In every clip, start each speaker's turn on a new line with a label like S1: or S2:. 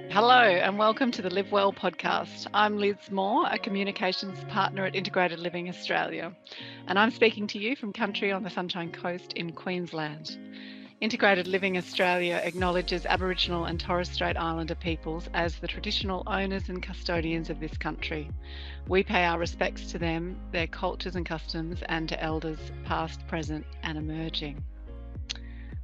S1: Hello and welcome to the Live Well podcast. I'm Liz Moore, a communications partner at Integrated Living Australia, and I'm speaking to you from country on the Sunshine Coast in Queensland. Integrated Living Australia acknowledges Aboriginal and Torres Strait Islander peoples as the traditional owners and custodians of this country. We pay our respects to them, their cultures and customs, and to elders past, present and emerging.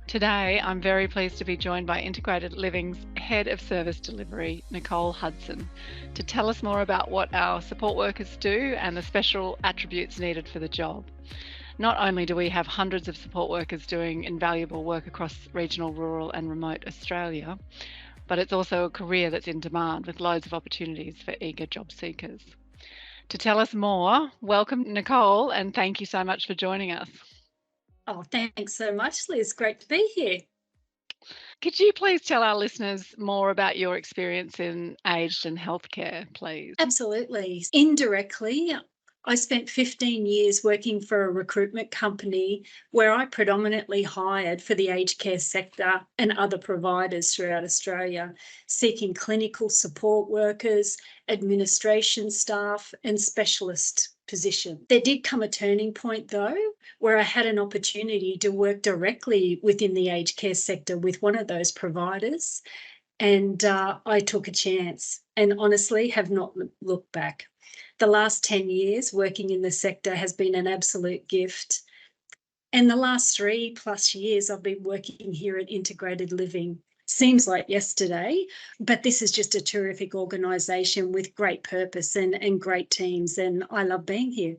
S1: Today, I'm very pleased to be joined by Integrated Living's Head of Service Delivery, Nicole Hudson, to tell us more about what our support workers do and the special attributes needed for the job. Not only do we have hundreds of support workers doing invaluable work across regional, rural and remote Australia, but it's also a career that's in demand with loads of opportunities for eager job seekers. To tell us more, welcome Nicole, and thank you so much for joining us.
S2: Oh, thanks so much, Liz. Great to be here.
S1: Could you please tell our listeners more about your experience in aged and healthcare, please?
S2: Absolutely. Indirectly, I spent 15 years working for a recruitment company where I predominantly hired for the aged care sector and other providers throughout Australia, seeking clinical support workers, administration staff, and specialist positions. There did come a turning point, though, where I had an opportunity to work directly within the aged care sector with one of those providers, and I took a chance and honestly have not looked back. The last 10 years working in the sector has been an absolute gift. And the last 3+ years I've been working here at Integrated Living. Seems like yesterday, but this is just a terrific organisation with great purpose and great teams, and I love being here.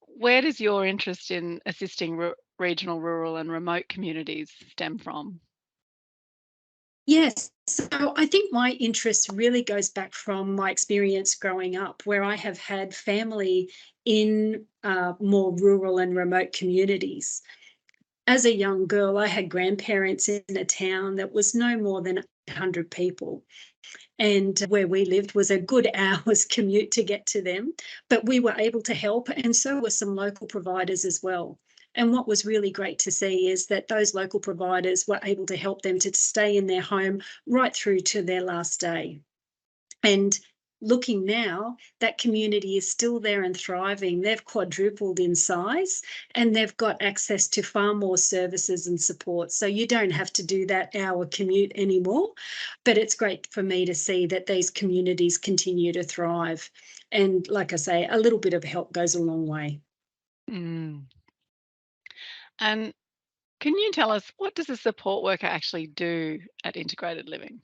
S1: Where does your interest in assisting regional, rural and remote communities stem from?
S2: Yes, so I think my interest really goes back from my experience growing up, where I have had family in more rural and remote communities. As a young girl, I had grandparents in a town that was no more than 100 people. And where we lived was a good hour's commute to get to them, but we were able to help, and so were some local providers as well. And what was really great to see is that those local providers were able to help them to stay in their home right through to their last day. And looking now, that community is still there and thriving. They've quadrupled in size and they've got access to far more services and support. So you don't have to do that hour commute anymore. But it's great for me to see that these communities continue to thrive. And like I say, a little bit of help goes a long way.
S1: Mm. And can you tell us, what does a support worker actually do at Integrated Living?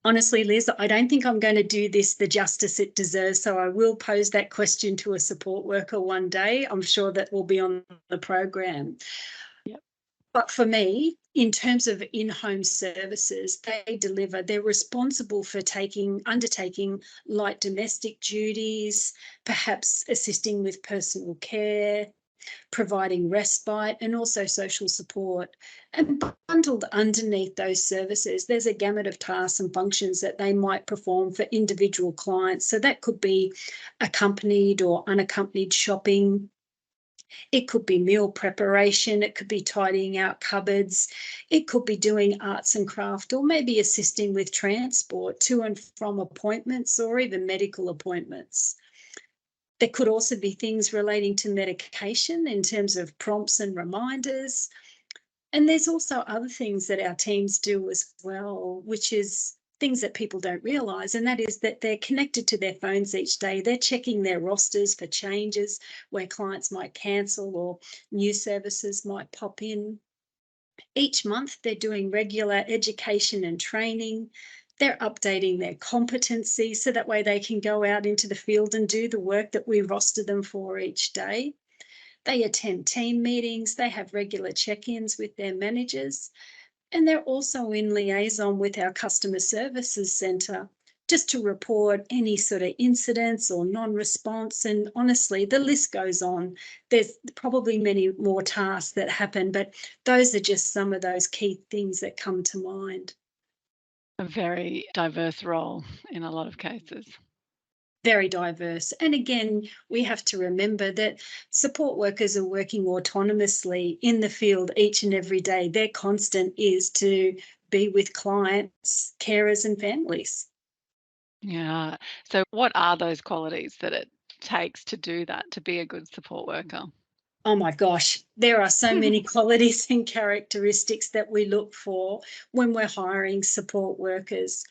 S2: Honestly, Liz, I don't think I'm going to do this the justice it deserves, so I will pose that question to a support worker one day. I'm sure that will be on the program.
S1: Yep.
S2: But for me, in terms of in-home services, they're responsible for undertaking light domestic duties, perhaps assisting with personal care, providing respite and also social support. And bundled underneath those services, there's a gamut of tasks and functions that they might perform for individual clients. So that could be accompanied or unaccompanied shopping. It could be meal preparation. It could be tidying out cupboards. It could be doing arts and craft, or maybe assisting with transport to and from appointments or even medical appointments. There could also be things relating to medication in terms of prompts and reminders. And there's also other things that our teams do as well, which is things that people don't realise, and that is that they're connected to their phones each day. They're checking their rosters for changes where clients might cancel or new services might pop in. Each month, they're doing regular education and training. They're updating their competency so that way they can go out into the field and do the work that we roster them for each day. They attend team meetings, they have regular check-ins with their managers, and they're also in liaison with our customer services centre just to report any sort of incidents or non-response. And honestly, the list goes on. There's probably many more tasks that happen, but those are just some of those key things that come to mind.
S1: A very diverse role in a lot of cases.
S2: Very diverse. And again, we have to remember that support workers are working autonomously in the field each and every day. Their constant is to be with clients, carers and families.
S1: Yeah. So what are those qualities that it takes to do that, to be a good support worker?
S2: Oh my gosh, there are so many qualities and characteristics that we look for when we're hiring support workers.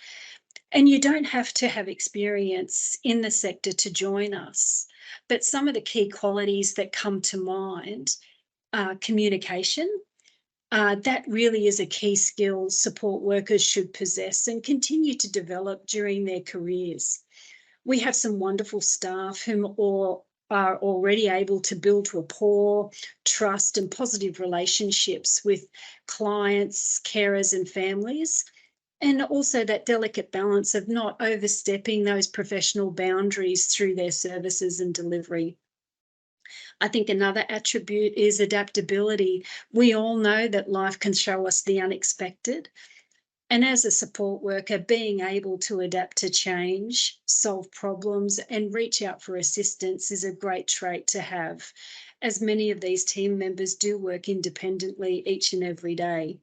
S2: And you don't have to have experience in the sector to join us. But some of the key qualities that come to mind are communication. That really is a key skill support workers should possess and continue to develop during their careers. We have some wonderful staff whom are already able to build rapport, trust, and positive relationships with clients, carers, and families. And also that delicate balance of not overstepping those professional boundaries through their services and delivery. I think another attribute is adaptability. We all know that life can show us the unexpected. And as a support worker, being able to adapt to change, solve problems, and reach out for assistance is a great trait to have, as many of these team members do work independently each and every day.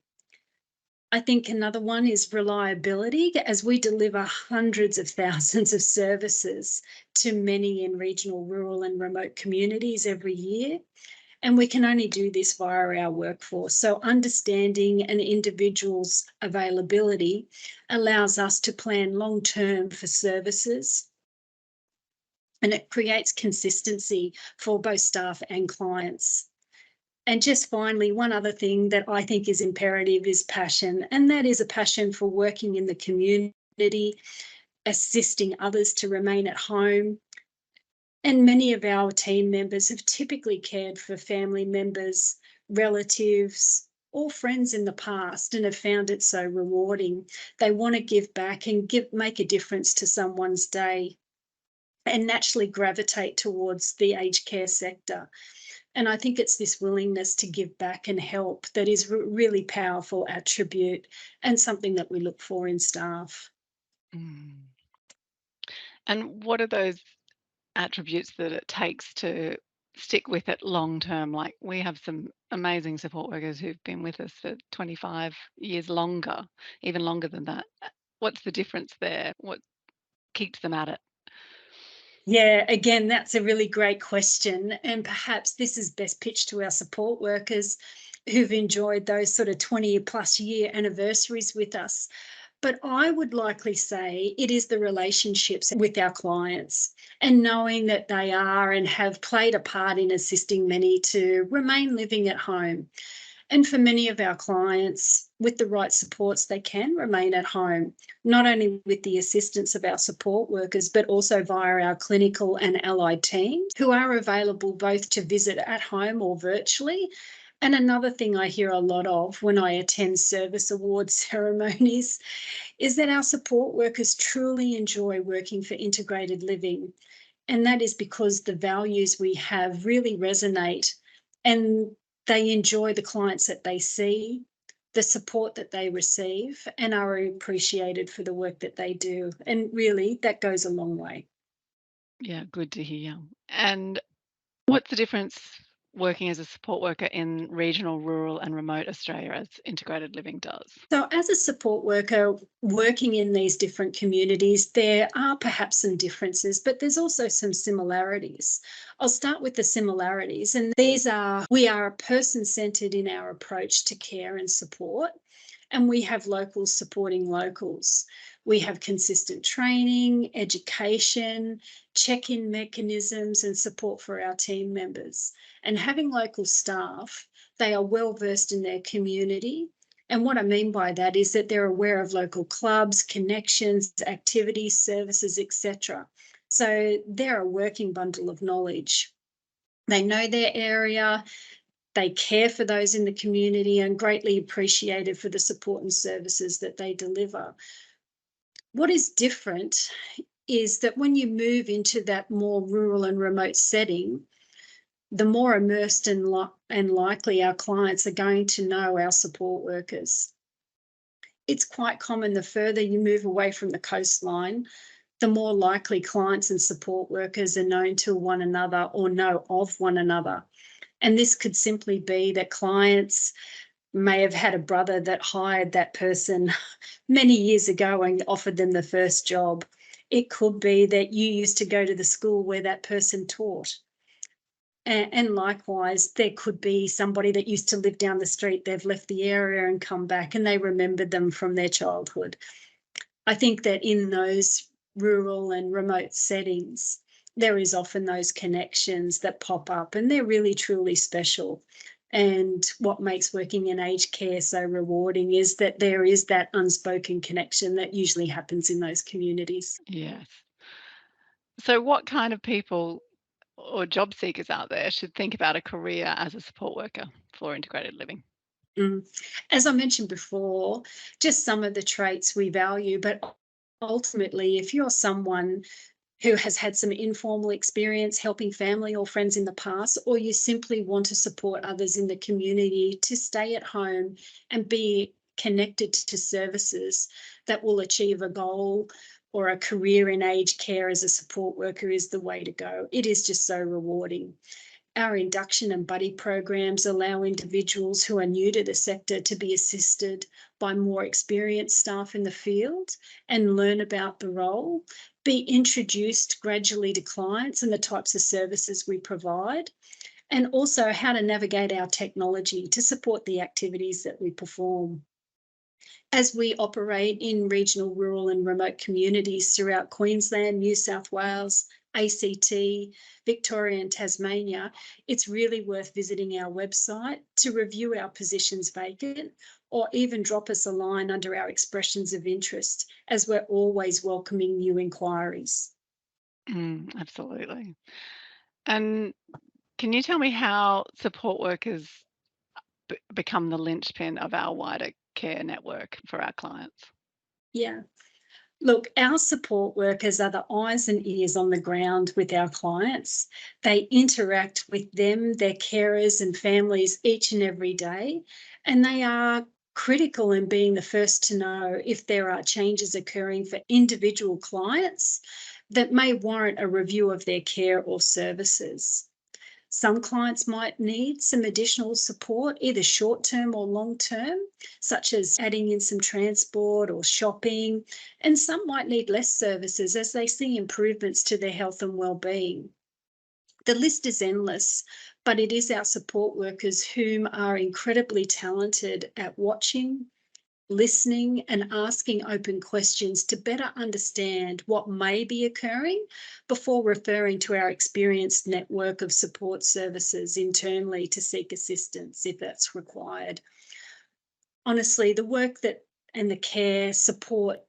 S2: I think another one is reliability, as we deliver hundreds of thousands of services to many in regional, rural, and remote communities every year. And we can only do this via our workforce. So understanding an individual's availability allows us to plan long term for services, and it creates consistency for both staff and clients. And just finally, one other thing that I think is imperative is passion, and that is a passion for working in the community, assisting others to remain at home. And many of our team members have typically cared for family members, relatives, or friends in the past and have found it so rewarding. They want to give back and make a difference to someone's day and naturally gravitate towards the aged care sector. And I think it's this willingness to give back and help that is a really powerful attribute and something that we look for in staff.
S1: Mm. And what are those attributes that it takes to stick with it long term? Like, we have some amazing support workers who've been with us for 25 years longer, even longer than that. What's the difference there? What keeps them at it?
S2: Yeah, again, that's a really great question. And perhaps this is best pitched to our support workers who've enjoyed those sort of 20 plus year anniversaries with us. But I would likely say it is the relationships with our clients and knowing that they are and have played a part in assisting many to remain living at home. And for many of our clients, with the right supports, they can remain at home, not only with the assistance of our support workers, but also via our clinical and allied teams who are available both to visit at home or virtually. And another thing I hear a lot of when I attend service award ceremonies is that our support workers truly enjoy working for integrated living. And that is because the values we have really resonate and they enjoy the clients that they see, the support that they receive, and are appreciated for the work that they do. And really, that goes a long way.
S1: Yeah, good to hear. And what's the difference working as a support worker in regional, rural, and remote Australia as integrated living does?
S2: So, as a support worker working in these different communities, there are perhaps some differences, but there's also some similarities. I'll start with the similarities, and these are we are person centred in our approach to care and support, and we have locals supporting locals. We have consistent training, education, check in mechanisms, and support for our team members. And having local staff, they are well versed in their community, and what I mean by that is that they're aware of local clubs, connections, activities, services, etc. So they're a working bundle of knowledge. They know their area, they care for those in the community and greatly appreciated for the support and services that they deliver. What is different is that when you move into that more rural and remote setting, the more immersed and likely our clients are going to know our support workers. It's quite common the further you move away from the coastline, the more likely clients and support workers are known to one another or know of one another. And this could simply be that clients may have had a brother that hired that person many years ago and offered them the first job. It could be that you used to go to the school where that person taught. And likewise, there could be somebody that used to live down the street, they've left the area and come back and they remembered them from their childhood. I think that in those rural and remote settings, there is often those connections that pop up and they're really truly special. And what makes working in aged care so rewarding is that there is that unspoken connection that usually happens in those communities.
S1: Yes. So what kind of people or job seekers out there should think about a career as a support worker for integrated living?
S2: Mm. As I mentioned before, just some of the traits we value, but ultimately, if you're someone who has had some informal experience helping family or friends in the past, or you simply want to support others in the community to stay at home and be connected to services that will achieve a goal or a career in aged care as a support worker, is the way to go. It is just so rewarding. Our induction and buddy programs allow individuals who are new to the sector to be assisted by more experienced staff in the field and learn about the role, be introduced gradually to clients and the types of services we provide, and also how to navigate our technology to support the activities that we perform. As we operate in regional, rural and remote communities throughout Queensland, New South Wales, ACT, Victoria and Tasmania, it's really worth visiting our website to review our positions vacant or even drop us a line under our expressions of interest, as we're always welcoming new inquiries.
S1: Absolutely. And can you tell me how support workers become the linchpin of our wider care network for our clients?
S2: Yeah. Look, our support workers are the eyes and ears on the ground with our clients. They interact with them, their carers and families each and every day, and they are critical in being the first to know if there are changes occurring for individual clients that may warrant a review of their care or services. Some clients might need some additional support, either short term or long term, such as adding in some transport or shopping, and some might need less services as they see improvements to their health and well-being. The list is endless, but it is our support workers whom are incredibly talented at watching, listening and asking open questions to better understand what may be occurring before referring to our experienced network of support services internally to seek assistance if that's required. Honestly, the work that and the care, support,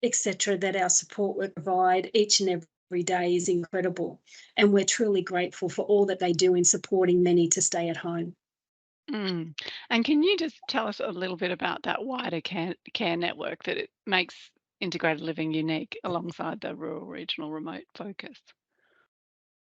S2: etc., that our support work provide each and every day is incredible. And we're truly grateful for all that they do in supporting many to stay at home.
S1: Mm. And can you just tell us a little bit about that wider care network that it makes integrated living unique alongside the rural, regional, remote focus?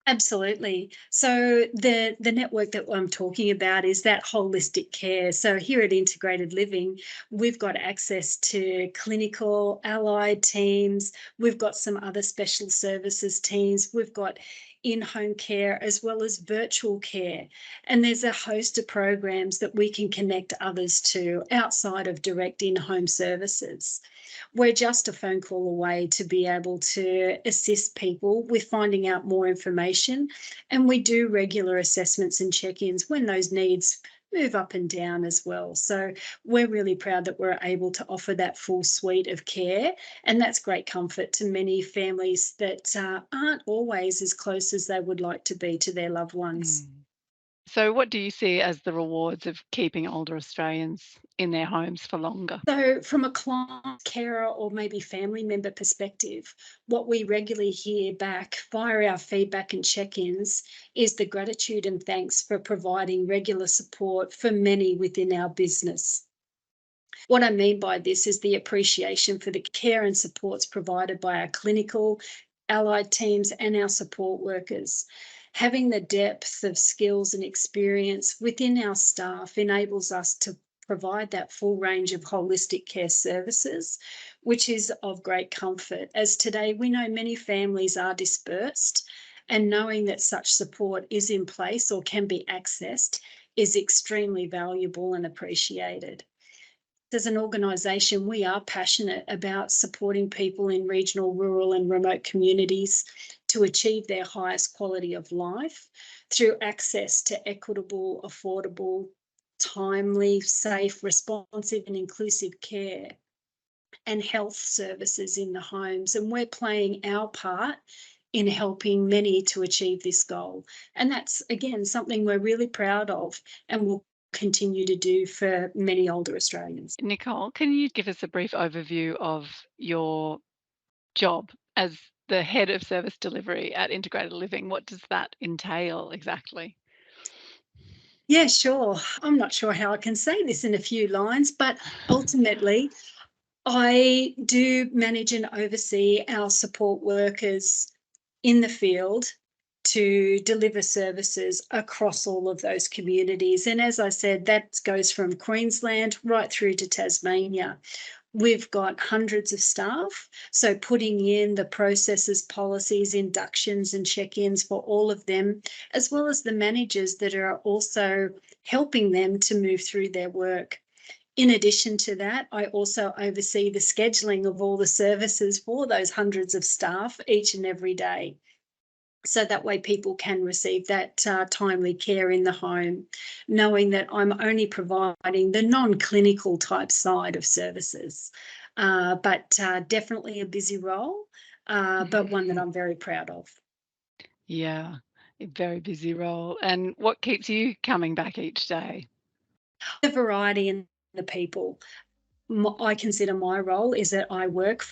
S2: Absolutely. So the network that I'm talking about is that holistic care. So here at Integrated Living, we've got access to clinical allied teams. We've got some other special services teams. We've got in-home care as well as virtual care. And there's a host of programs that we can connect others to outside of direct in-home services. We're just a phone call away to be able to assist people with finding out more information. And we do regular assessments and check-ins when those needs move up and down as well. So we're really proud that we're able to offer that full suite of care. And that's great comfort to many families that aren't always as close as they would like to be to their loved ones.
S1: Mm. So, what do you see as the rewards of keeping older Australians in their homes for longer?
S2: So, from a client, carer, or maybe family member perspective, what we regularly hear back via our feedback and check ins is the gratitude and thanks for providing regular support for many within our business. What I mean by this is the appreciation for the care and supports provided by our clinical, allied teams, and our support workers. Having the depth of skills and experience within our staff enables us to provide that full range of holistic care services, which is of great comfort, as today we know many families are dispersed, and knowing that such support is in place or can be accessed is extremely valuable and appreciated. As an organisation, we are passionate about supporting people in regional, rural and remote communities to achieve their highest quality of life through access to equitable, affordable, timely, safe, responsive and inclusive care and health services in the homes. And we're playing our part in helping many to achieve this goal. And that's, again, something we're really proud of and will continue to do for many older Australians.
S1: Nicole, can you give us a brief overview of your job as the head of service delivery at Integrated Living? What does that entail exactly?
S2: Yeah, sure. I'm not sure how I can say this in a few lines, but ultimately, I do manage and oversee our support workers in the field to deliver services across all of those communities. And as I said, that goes from Queensland right through to Tasmania. We've got hundreds of staff, so putting in the processes, policies, inductions and check-ins for all of them, as well as the managers that are also helping them to move through their work. In addition to that, I also oversee the scheduling of all the services for those hundreds of staff each and every day. So that way people can receive that timely care in the home, knowing that I'm only providing the non-clinical type side of services. But definitely a busy role, but one that I'm very proud of.
S1: Yeah, a very busy role. And what keeps you coming back each day?
S2: The variety in the people. I consider my role is that I work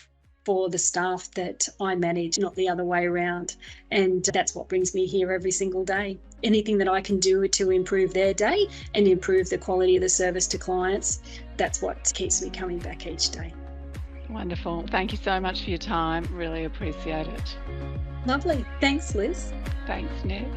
S2: for the staff that I manage, not the other way around. And that's what brings me here every single day. Anything that I can do to improve their day and improve the quality of the service to clients, that's what keeps me coming back each day.
S1: Wonderful. Thank you so much for your time. Really appreciate it.
S2: Lovely. Thanks, Liz.
S1: Thanks, Nick.